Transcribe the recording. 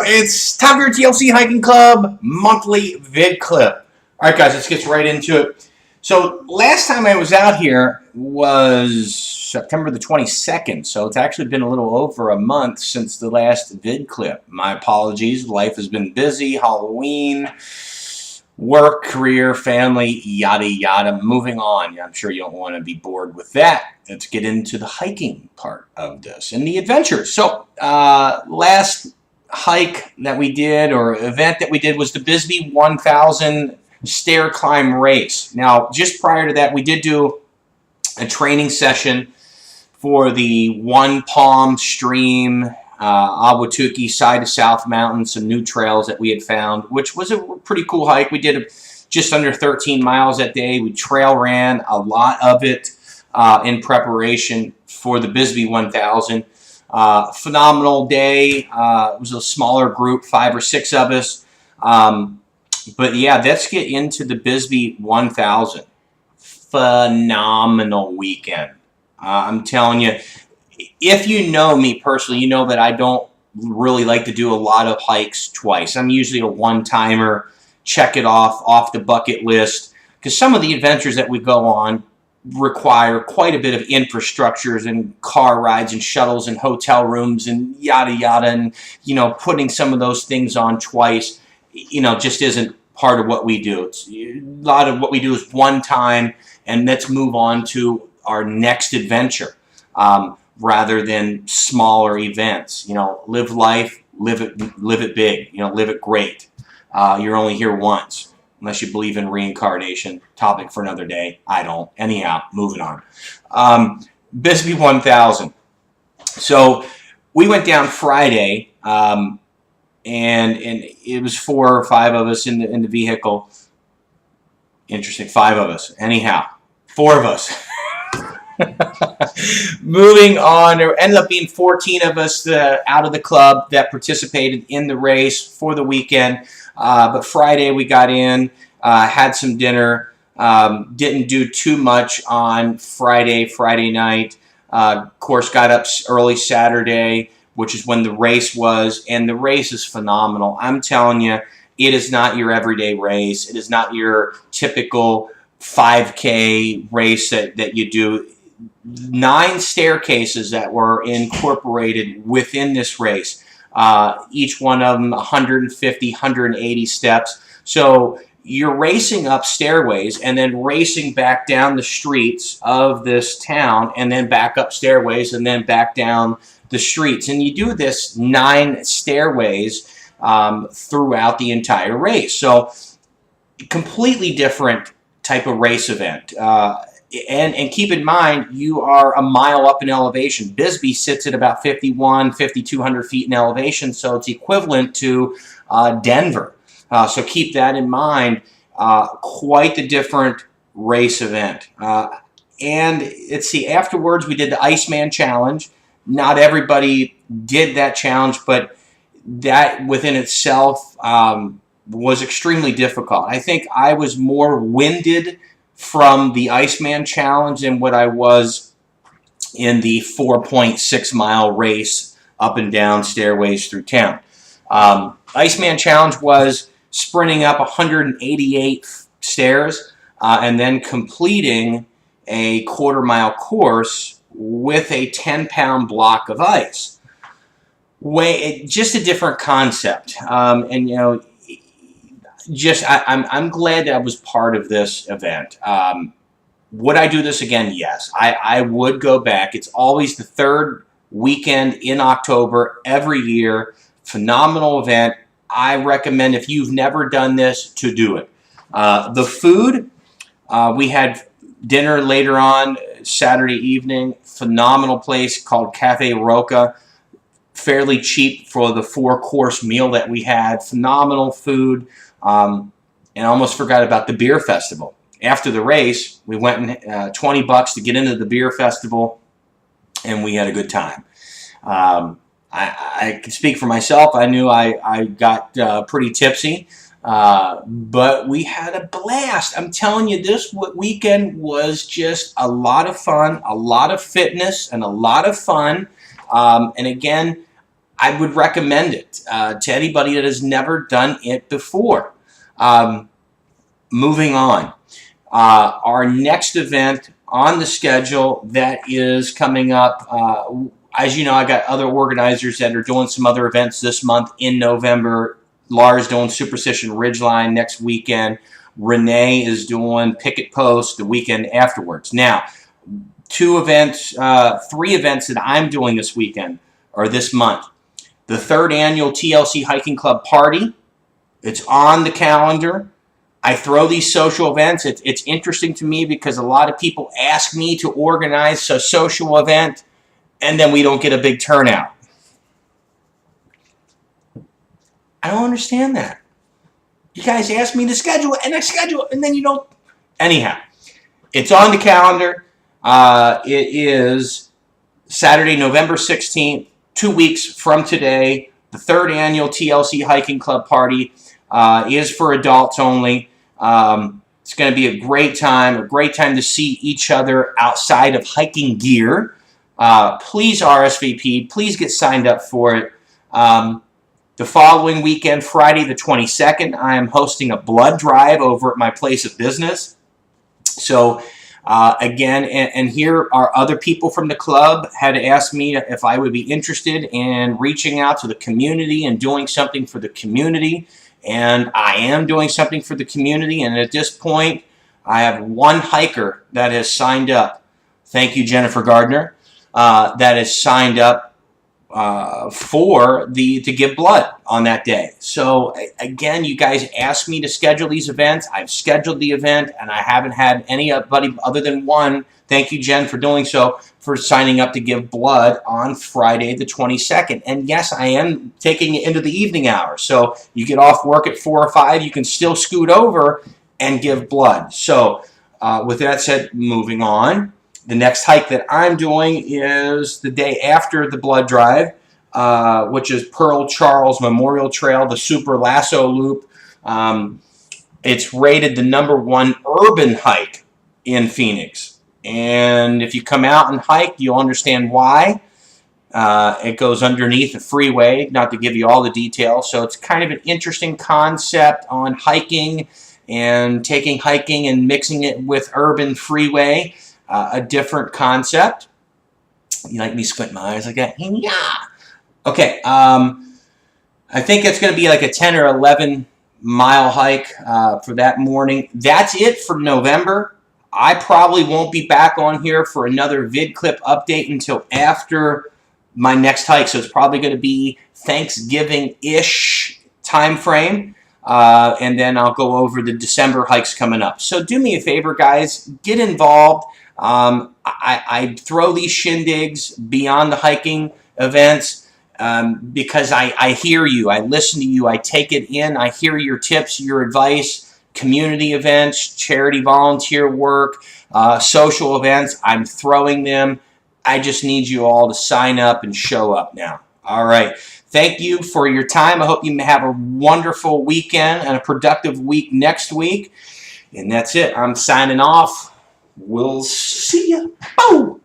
It's time for your TLC Hiking Club monthly vid clip. All right, guys, let's get right into it. So last time I was out here was September the 22nd, so it's actually been a little over a month since the last vid clip. My apologies. Life has been busy. Halloween, work, career, family, yada yada. Moving on. I'm sure you don't want to be bored with that. Let's get into the hiking part of this and the adventures. So last hike that we did, or event that we did, was the Bisbee 1000 stair climb race. Now, just prior to that, we did do a training session for the One Palm Stream, Ahwatukee side to south mountain, some new trails that we had found, which was a pretty cool hike. We did just under 13 miles that day. We trail ran a lot of it in preparation for the Bisbee 1000. Phenomenal day. It was a smaller group, 5 or 6 of us. But yeah, let's get into the Bisbee 1000. Phenomenal weekend. I'm telling you, if you know me personally, you know that I don't really like to do a lot of hikes twice. I'm usually a one-timer, check it off the bucket list, because some of the adventures that we go on require quite a bit of infrastructures and car rides and shuttles and hotel rooms and yada yada, and putting some of those things on twice just isn't part of what we do. It's a lot of what we do is one time and let's move on to our next adventure, rather than smaller events. Live life, live it big, live it great. You're only here once. Unless you believe in reincarnation. Topic for another day. I don't. Anyhow, moving on. Bisbee 1000. So we went down Friday, and it was 4 or 5 of us in the vehicle. Interesting, 5 of us. Anyhow, 4 of us. Moving on, there ended up being 14 of us out of the club that participated in the race for the weekend. But Friday we got in, had some dinner, didn't do too much on Friday night. Of course, got up early Saturday, which is when the race was, and the race is phenomenal. I'm telling you, it is not your everyday race. It is not your typical 5K race that you do. 9 staircases that were incorporated within this race. Each one of them 150, 180 steps. So you're racing up stairways and then racing back down the streets of this town, and then back up stairways and then back down the streets. And you do this 9 stairways throughout the entire race. So completely different type of race event. And keep in mind, you are a mile up in elevation. Bisbee sits at about 5,200 feet in elevation, so it's equivalent to Denver. So keep that in mind. Quite the different race event. And let's see, afterwards we did the Iceman Challenge. Not everybody did that challenge, but that within itself was extremely difficult. I think I was more winded from the Iceman Challenge than what I was in the 4.6 mile race up and down stairways through town. Iceman Challenge was sprinting up 188 stairs and then completing a quarter-mile course with a 10-pound block of ice. Just a different concept. And I'm glad that I was part of this event. Would I do this again? Yes. I would go back. It's always the 3rd weekend in October every year. Phenomenal event. I recommend, if you've never done this, to do it. The food, we had dinner later on Saturday evening. Phenomenal place called Cafe Roca. Fairly cheap for the 4-course meal that we had. Phenomenal food. And I almost forgot about the beer festival. After the race, we went and $20 to get into the beer festival, and we had a good time. I can speak for myself. I knew I got pretty tipsy, but we had a blast. I'm telling you, this weekend was just a lot of fun, a lot of fitness, and a lot of fun. And again, I would recommend it to anybody that has never done it before. Moving on. Our next event on the schedule that is coming up, as you know, I got other organizers that are doing some other events this month in November. Lars doing Superstition Ridgeline next weekend. Renee is doing Picket Post the weekend afterwards. Now, three events that I'm doing this weekend or this month. The 3rd annual TLC Hiking Club party. It's on the calendar. I throw these social events. It's interesting to me because a lot of people ask me to organize a social event and then we don't get a big turnout. I don't understand that. You guys ask me to schedule it and I schedule it and then you don't. Anyhow, it's on the calendar. It is Saturday, November 16th, 2 weeks from today. The 3rd annual TLC Hiking Club party is for adults only. It's going to be a great time to see each other outside of hiking gear. Please RSVP. Please get signed up for it. The following weekend, Friday the 22nd, I am hosting a blood drive over at my place of business. So again, and here are other people from the club had asked me if I would be interested in reaching out to the community and doing something for the community. And I am doing something for the community. And at this point, I have one hiker that has signed up. Thank you, Jennifer Gardner. That has signed up to give blood on that day. So again, you guys asked me to schedule these events. I've scheduled the event, and I haven't had anybody other than one. Thank you, Jen, for doing so, for signing up to give blood on Friday the 22nd. And yes, I am taking it into the evening hours. So you get off work at 4 or 5, you can still scoot over and give blood. So with that said, moving on. The next hike that I'm doing is the day after the blood drive, which is Pearl Charles Memorial Trail, the Super Lasso Loop. It's rated the #1 urban hike in Phoenix. And if you come out and hike, you'll understand why. It goes underneath the freeway, not to give you all the details. So it's kind of an interesting concept on hiking and taking hiking and mixing it with urban freeway. A different concept. You like me squint my eyes like that? Yeah. Okay. I think it's going to be like a 10 or 11 mile hike for that morning. That's it for November. I probably won't be back on here for another vid clip update until after my next hike. So it's probably going to be Thanksgiving-ish time frame. And then I'll go over the December hikes coming up. So do me a favor, guys. Get involved. I throw these shindigs beyond the hiking events because I hear you. I listen to you. I take it in. I hear your tips, your advice, community events, charity volunteer work, social events. I'm throwing them. I just need you all to sign up and show up now. All right. Thank you for your time. I hope you have a wonderful weekend and a productive week next week. And that's it. I'm signing off. We'll see ya. Boom!